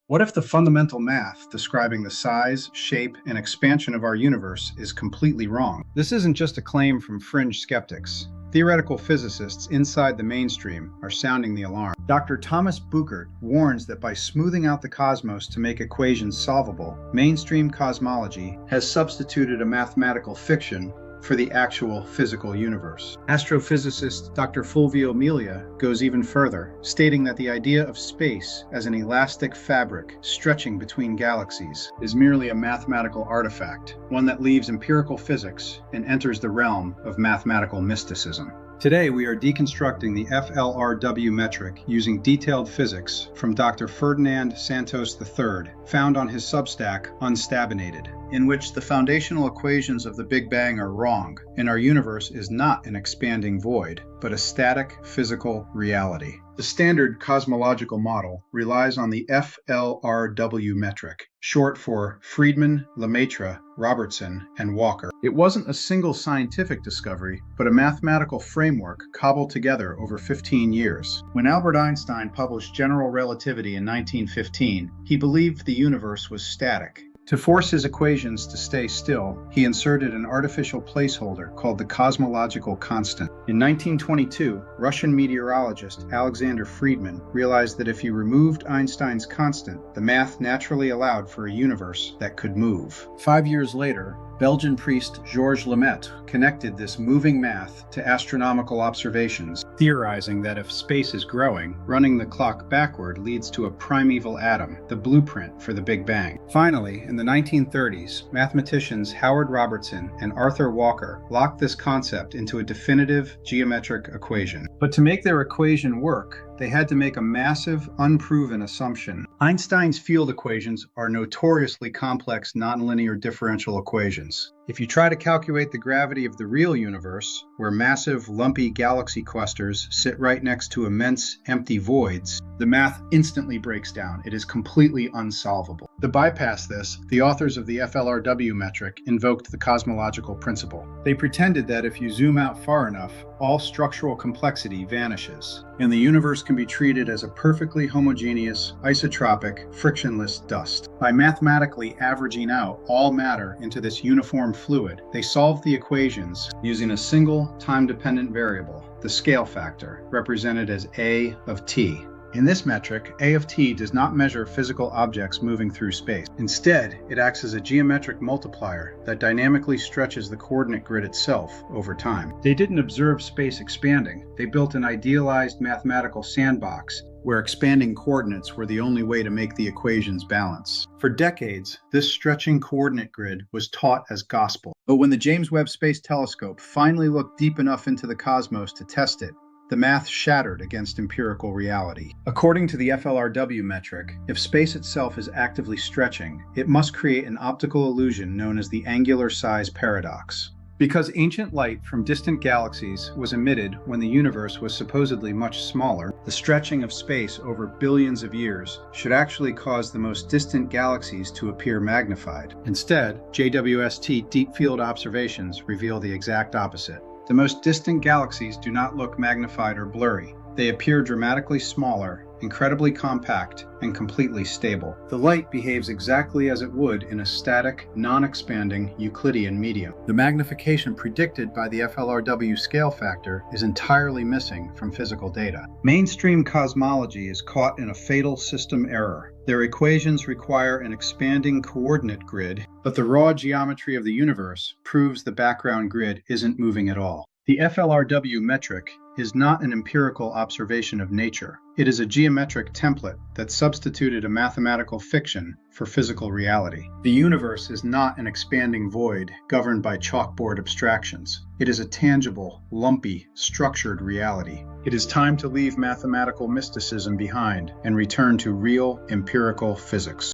What if the fundamental math describing the size, shape, and expansion of our universe is completely wrong? This isn't just a claim from fringe skeptics. Theoretical physicists inside the mainstream are sounding the alarm. Dr. Thomas Buchert warns that by smoothing out the cosmos to make equations solvable, mainstream cosmology has substituted a mathematical fiction for the actual physical universe. Astrophysicist Dr. Fulvio Melia goes even further, stating that the idea of space as an elastic fabric stretching between galaxies is merely a mathematical artifact, one that leaves empirical physics and enters the realm of mathematical mysticism. Today, we are deconstructing the FLRW metric using detailed physics from Dr. Ferdinand Santos III, found on his Substack, Unstabinated, in which the foundational equations of the Big Bang are wrong, and our universe is not an expanding void, but a static physical reality. The standard cosmological model relies on the FLRW metric, short for Friedman, Lemaitre, Robertson, and Walker. It wasn't a single scientific discovery, but a mathematical framework cobbled together over 15 years. When Albert Einstein published general relativity in 1915, he believed the universe was static. To force his equations to stay still, he inserted an artificial placeholder called the cosmological constant. In 1922, Russian meteorologist Alexander Friedman realized that if you removed Einstein's constant, the math naturally allowed for a universe that could move. 5 years later, Belgian priest Georges Lemaitre connected this moving math to astronomical observations, theorizing that if space is growing, running the clock backward leads to a primeval atom, the blueprint for the Big Bang. Finally, in the 1930s, mathematicians Howard Robertson and Arthur Walker locked this concept into a definitive geometric equation. But to make their equation work, they had to make a massive, unproven assumption. Einstein's field equations are notoriously complex nonlinear differential equations. If you try to calculate the gravity of the real universe, where massive, lumpy galaxy clusters sit right next to immense, empty voids, the math instantly breaks down. It is completely unsolvable. To bypass this, the authors of the FLRW metric invoked the cosmological principle. They pretended that if you zoom out far enough, all structural complexity vanishes, and the universe can be treated as a perfectly homogeneous, isotropic, frictionless dust. By mathematically averaging out all matter into this uniform fluid, they solved the equations using a single time-dependent variable, the scale factor, represented as A of t. In this metric, A of t does not measure physical objects moving through space. Instead, it acts as a geometric multiplier that dynamically stretches the coordinate grid itself over time. They didn't observe space expanding. They built an idealized mathematical sandbox where expanding coordinates were the only way to make the equations balance. For decades, this stretching coordinate grid was taught as gospel. But when the James Webb Space Telescope finally looked deep enough into the cosmos to test it, the math shattered against empirical reality. According to the FLRW metric, if space itself is actively stretching, it must create an optical illusion known as the angular size paradox. Because ancient light from distant galaxies was emitted when the universe was supposedly much smaller, the stretching of space over billions of years should actually cause the most distant galaxies to appear magnified. Instead, JWST deep field observations reveal the exact opposite. The most distant galaxies do not look magnified or blurry. They appear dramatically smaller, incredibly compact, and completely stable. The light behaves exactly as it would in a static, non-expanding Euclidean medium. The magnification predicted by the FLRW scale factor is entirely missing from physical data. Mainstream cosmology is caught in a fatal system error. Their equations require an expanding coordinate grid, but the raw geometry of the universe proves the background grid isn't moving at all. The FLRW metric is not an empirical observation of nature. It is a geometric template that substituted a mathematical fiction for physical reality. The universe is not an expanding void governed by chalkboard abstractions. It is a tangible, lumpy, structured reality. It is time to leave mathematical mysticism behind and return to real empirical physics.